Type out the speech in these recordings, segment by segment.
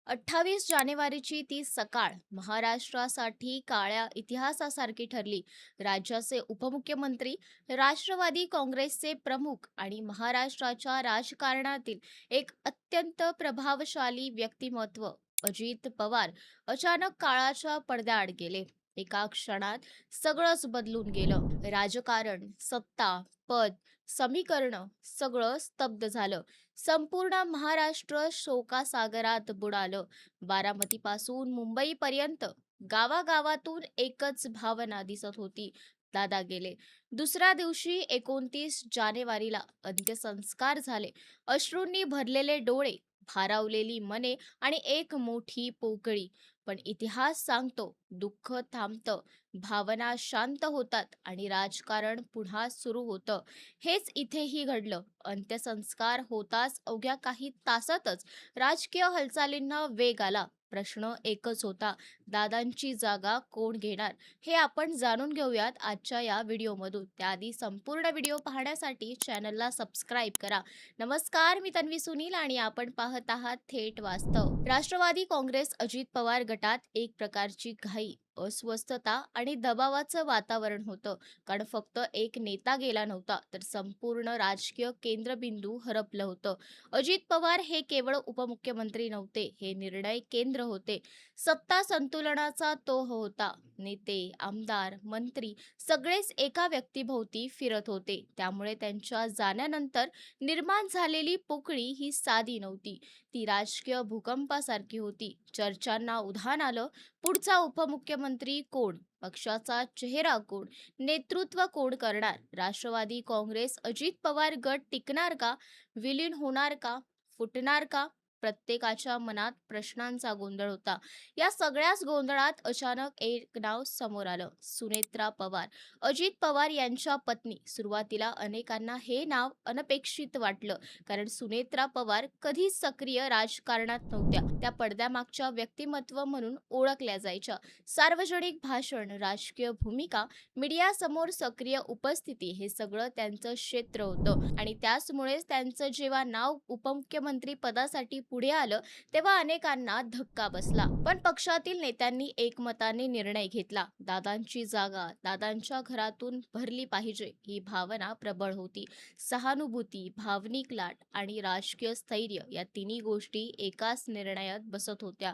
28 जानेवारीची ती सकाळ महाराष्ट्रासाठी काळ्या इतिहासासारखी ठरली. राज्याचे उपमुख्यमंत्री, राष्ट्रवादी काँग्रेसचे प्रमुख आणि महाराष्ट्राच्या राजकारणातील एक अत्यंत प्रभावशाली व्यक्तिमत्व अजित पवार अचानक काळाच्या पडद्याआड गेले. एका क्षणात सगळंच बदलून गेलं. राजकारण, सत्ता, पद, समीकरणं सगळं स्तब्ध झालं. संपूर्ण महाराष्ट्र शोकासागरात बुडालं. बारामतीपासून मुंबईपर्यंत गावागावातून एकच भावना दिसत होती. दादा गेले. दुसऱ्या दिवशी 29 जानेवारीला अंत्यसंस्कार झाले. अश्रूंनी भरलेले डोळे, भारावलेली मने आणि एक मोठी पोकळी. पण इतिहास सांगतो, दुःख थांबतं, भावना शांत होतात आणि राजकारण पुन्हा सुरू होतं. हेच इथेही घडलं. अंत्यसंस्कार होताच अवघ्या काही तासातच राजकीय हालचालींना वेग आला. प्रश्न एकच होता, दादांची जागा कोण घेणार? हे आपण जाणून घेऊयात आजच्या या व्हिडिओमधून. त्याआधी संपूर्ण व्हिडिओ पाहण्यासाठी चॅनलला सबस्क्राईब करा. नमस्कार, मी तन्वी सुनील आणि आपण पाहत आहात थेट वास्तव. राष्ट्रवादी काँग्रेस अजित पवार गटात एक प्रकारची घाई, अस्वस्थता आणि दबावाचं वातावरण होतं. कारण फक्त एक नेता गेला नव्हता, तर संपूर्ण राजकीय केंद्रबिंदू हरपलं होतं. अजित पवार हे केवळ उपमुख्यमंत्री नव्हते, हे निर्णय केंद्र होते. सत्ता संतुलनाचा तो होता. नेते, आमदार, मंत्री सगळेच एका व्यक्तीभोवती फिरत होते. त्यामुळे त्यांच्या जाण्यानंतर निर्माण झालेली पोकळी ही साधी नव्हती. ती राजकीय भूकंपासारखी होती. चर्चांना उधाण आलं. पुढचा उपमुख्यमंत्री कोण? पक्षाचा चेहरा कोण? नेतृत्व कोण करणार? राष्ट्रवादी काँग्रेस अजित पवार गट टिकणार का? विलीन होणार का? फुटणार का? प्रत्येकाच्या मनात प्रश्नांचा गोंधळ होता. या सगळ्याच गोंधळात अचानक एक नाव समोर आलं, सुनेत्रा पवार. अजित पवार यांच्या पत्नी. सुरुवातीला अनेकांना हे नाव अनपेक्षित वाटलं, कारण सुनेत्रा पवार कधीच सक्रिय राजकारणात नव्हत्या. त्या पडद्यामागच्या व्यक्तिमत्व म्हणून ओळखल्या जायच्या. सार्वजनिक भाषण, राजकीय भूमिका, मीडियासमोर सक्रिय उपस्थिती हे सगळं त्यांचं क्षेत्र होतं आणि त्याचमुळेच त्यांचं जेव्हा नाव उपमुख्यमंत्री पदासाठी पुढे आलं, तेव्हा अनेकांना धक्का बसला. पण पक्षातील नेत्यांनी एकमताने निर्णय घेतला. दादांची जागा दादांच्या घरातून भरली पाहिजे, ही भावना प्रबळ होती. सहानुभूती, भावनिक लाट आणि राजकीय स्थैर्य या तिन्ही गोष्टी एकाच निर्णयात बसत होत्या.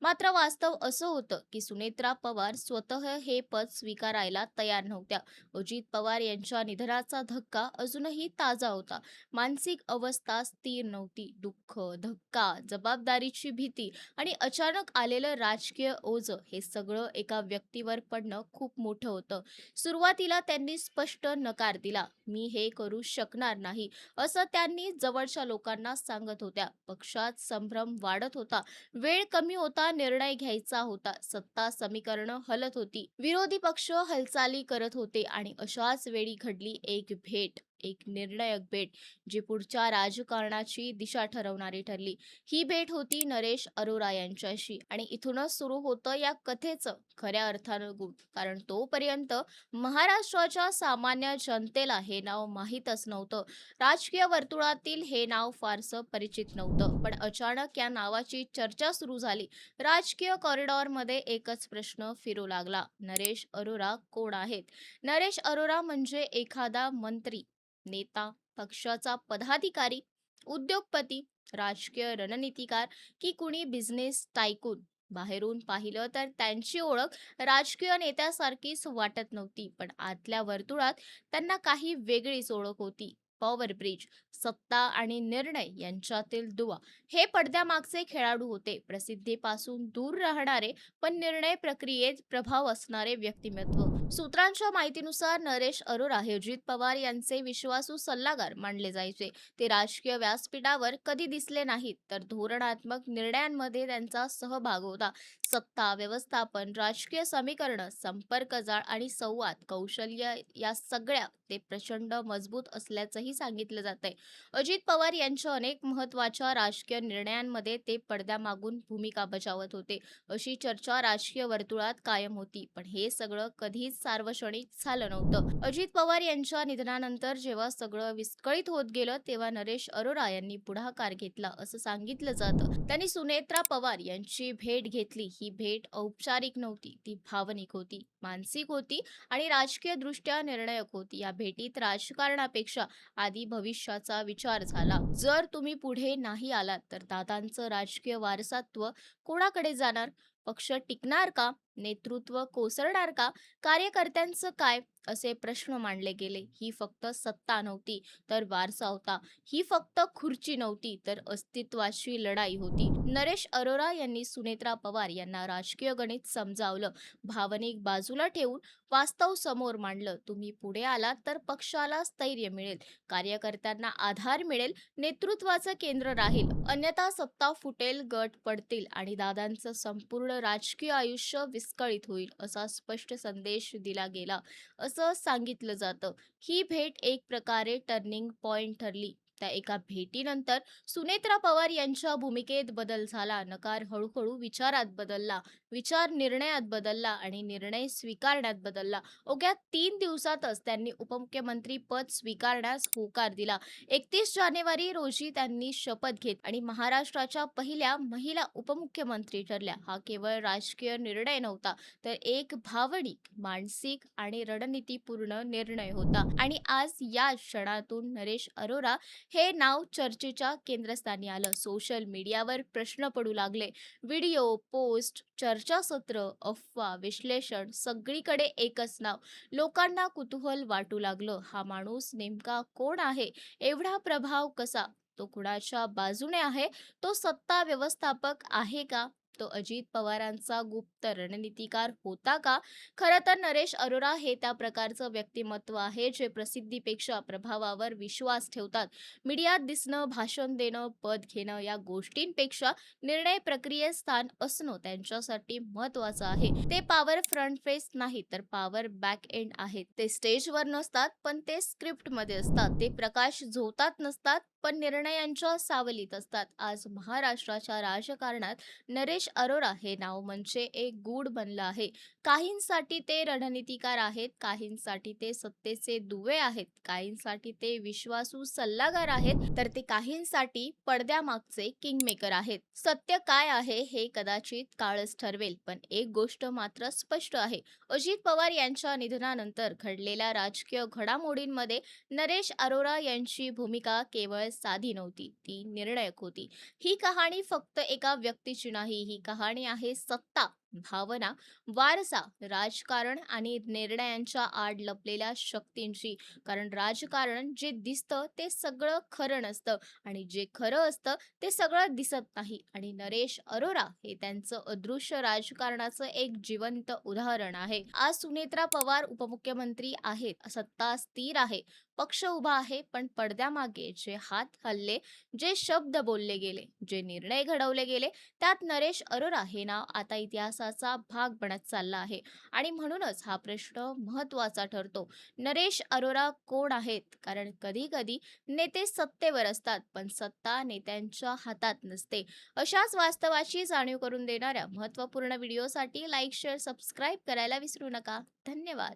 मात्र वास्तव असं होतं की सुनेत्रा पवार स्वतः हे पद स्वीकारायला तयार नव्हत्या. अजित पवार यांच्या निधनाचा धक्का अजूनही ताजा होता. मानसिक अवस्था स्थिर नव्हती. दुःख, धक्का, जबाबदारीची भीती आणि अचानक आलेलं राजकीय ओझं हे सगळं एका व्यक्तीवर पडणं खूप मोठं होतं. सुरुवातीला त्यांनी स्पष्ट नकार दिला. मी हे करू शकणार नाही, असं त्यांनी जवळच्या लोकांना सांगत होत्या. पक्षात संभ्रम वाढत होता. वेळ कमी होता, निर्णय घ्यायचा होता. सत्ता समीकरणं हलत होती. विरोधी पक्ष हालचाली करत होते आणि अशाच वेळी घडली एक भेट, एक निर्णायक भेट, जी पुढच्या राजकारणाची दिशा ठरवणारी ठरली. ही भेट होती नरेश अरोरा यांच्याशी आणि इथूनच सुरू होतं या कथेचं खऱ्या अर्थानं गुण. कारण तोपर्यंत महाराष्ट्राच्या सामान्य जनतेला हे नाव माहीतच नव्हतं. राजकीय वर्तुळातील हे नाव फारसं परिचित नव्हतं. पण अचानक या नावाची चर्चा सुरू झाली. राजकीय कॉरिडॉरमध्ये एकच प्रश्न फिरू लागला, नरेश अरोरा कोण आहेत? नरेश अरोरा म्हणजे एखादा मंत्री, नेता, पक्षाचा पदाधिकारी, उद्योगपती, राजकीय रणनीतिकार की कुणी बिझनेस टायकून? बाहेरून पाहिलं तर त्यांची ओळख राजकीय नेत्यासारखीच वाटत नव्हती, पण आतल्या वर्तुळात त्यांना काही वेगळीच ओळख होती. पॉवर ब्रिज, सत्ता आणि निर्णय यांच्यातील दुवा, हे पडद्यामागचे खेळाडू होते. प्रसिद्धीपासून दूर राहणारे पण निर्णय प्रक्रियेत प्रभाव असणारे व्यक्तिमत्व. सूत्रांच्या माहितीनुसार नरेश अरोरा हे अजित पवार यांचे विश्वासू सल्लागार मानले जायचे. ते राजकीय व्यासपीठावर कधी दिसले नाहीत, तर धोरणात्मक निर्णयांमध्ये त्यांचा सहभाग होता. सत्ता, व्यवस्थापन, राजकीय समीकरणं, संपर्क जाळ आणि संवाद कौशल्य या सगळ्या ते प्रचंड मजबूत असल्याचंही सांगितलं जातंय. अजित पवार यांच्या अनेक महत्त्वाच्या राजकीय निर्णयांमध्ये ते पडद्यामागून भूमिका बजावत होते, अशी चर्चा राजकीय वर्तुळात कायम होती. पण हे सगळं कधीच सार्वजनिक झालं नव्हतं. अजित पवार यांच्या निधनानंतर जेव्हा सगळं विस्कळीत होत गेलं, तेव्हा नरेश अरोरा यांनी पुढाकार घेतला असं सांगितलं जातं. त्यांनी सुनेत्रा पवार यांची भेट घेतली. ही भेट औपचारिक नव्हती, ती भावनिक होती, मानसिक होती आणि राजकीय दृष्ट्या निर्णायक होती. या भेटीत राजकारणापेक्षा आधी भविष्याचा विचार झाला. जर तुम्ही पुढे नाही आलात तर दादांचं राजकीय वारसत्व कोणाकडे जाणार? पक्ष टिकणार का? नेतृत्व कोसळणार का? कार्यकर्त्यांचं काय? असे प्रश्न मांडले गेले. ही फक्त सत्ता नव्हती तर वारसा होता. ही फक्त खुर्ची नव्हती तर अस्तित्वाची लढाई होती. नरेश अरोरा यांनी सुनेत्रा पवार यांना राजकीय गणित समजावलं. भावनिक बाजूला ठेवून वास्तव समोर मांडलं. तुम्ही पुढे आलात तर पक्षाला स्थैर्य मिळेल, कार्यकर्त्यांना आधार मिळेल, नेतृत्वाचं केंद्र राहील. अन्यथा सत्ता फुटेल, गट पडतील आणि दादांचं संपूर्ण राजकीय आयुष्य विस्कळीत होईल, असा स्पष्ट संदेश दिला गेला असं सांगितलं जातं. ही भेट एक प्रकारे टर्निंग पॉइंट ठरली. त्या एका भेटीनंतर सुनेत्रा पवार यांच्या भूमिकेत बदल झाला. नकार हळूहळू विचारात बदलला, विचार निर्णयात बदलला आणि निर्णय स्वीकारण्यात बदलला. अवघ्या 3 दिवसातच त्यांनी उपमुख्यमंत्री पद स्वीकारण्यास होकार दिला. 31 जानेवारी रोजी त्यांनी शपथ घेतली आणि महाराष्ट्राच्या पहिल्या महिला उपमुख्यमंत्री ठरल्या. हा केवळ राजकीय निर्णय नव्हता, तर एक भावनिक, मानसिक आणि रणनीतीपूर्ण निर्णय होता. आणि आज या क्षणातून नरेश अरोरा हे नाव चर्चेच्या केंद्रस्थानी आलं. सोशल मीडियावर प्रश्न पडू लागले. व्हिडिओ, पोस्ट, चर्चासत्र, अफवा, विश्लेषण सगळीकडे एकच नाव. लोकांना कुतूहल वाटू लागलं. हा माणूस नेमका कोण आहे? एवढा प्रभाव कसा? तो कुणाच्या बाजूने आहे? तो सत्ता व्यवस्थापक आहे का? तो अजित पवारांचा गुप्त रणनीतिकार होता का? खरं तर नरेश अरोरा हे त्या प्रकारचं व्यक्तिमत्व आहे जे प्रसिद्धीपेक्षा प्रभावावर विश्वास ठेवतात. मीडियात दिसणं, भाषण देणं, पद घेणं या गोष्टींपेक्षा निर्णय प्रक्रियेत स्थान असणं त्यांच्यासाठी महत्वाचं आहे. ते पॉवर फ्रंट फेस नाही तर पॉवर बॅक एंड आहेत. ते स्टेजवर नसतात पण ते स्क्रिप्टमध्ये असतात. ते प्रकाश झोतात नसतात पण निर्णयांच्या सावलीत असतात. आज महाराष्ट्राच्या राजकारणात नरेश अरोरा हे नाव म्हणजे एक गूढ बनलं आहे. काहींसाठी ते रणनीतिकार आहेत, काहींसाठी ते सत्तेचे दुवे आहेत, काहींसाठी ते विश्वासू सल्लागार आहेत, तर ते काहींसाठी पडद्यामागचे किंगमेकर आहेत. सत्य काय आहे हे कदाचित काळच ठरवेल, पण एक गोष्ट मात्र स्पष्ट आहे. अजित पवार यांच्या निधनानंतर घडलेल्या राजकीय घडामोडींमध्ये नरेश अरोरा यांची भूमिका केवळ साधी नव्हती, ती निर्णायक होती. ही कहाणी फक्त एका व्यक्तीची नाही, ही कहाणी आहे सत्ता, भावना, वारसा, राजकारण आणि निर्णयांच्या आड लपलेल्या शक्तींची. कारण राजकारण जे दिसतं ते सगळं खरं नसतं आणि जे खरं असतं ते सगळं दिसत नाही. आणि नरेश अरोरा हे त्यांचं अदृश्य राजकारणाचं एक जिवंत उदाहरण आहे. आज सुनेत्रा पवार उपमुख्यमंत्री आहेत, सत्ता स्थिर आहे, पक्ष उभा आहे, पण पडद्यामागे जे हात हलले, जे शब्द बोलले गेले, जे निर्णय घडवले गेले, त्यात नरेश अरोरा हे नाव आता इतिहासाचा भाग बनत चालला आहे. आणि म्हणूनच हा प्रश्न महत्वाचा ठरतो. नरेश अरोरा कोण आहेत? कारण कधी कधी नेते सत्तेवर असतात पण सत्ता नेत्यांच्या हातात नसते. अशाच वास्तवाची जाणीव करून देणाऱ्या महत्त्वपूर्ण व्हिडिओसाठी लाईक, शेअर, सबस्क्राईब करायला विसरू नका. धन्यवाद.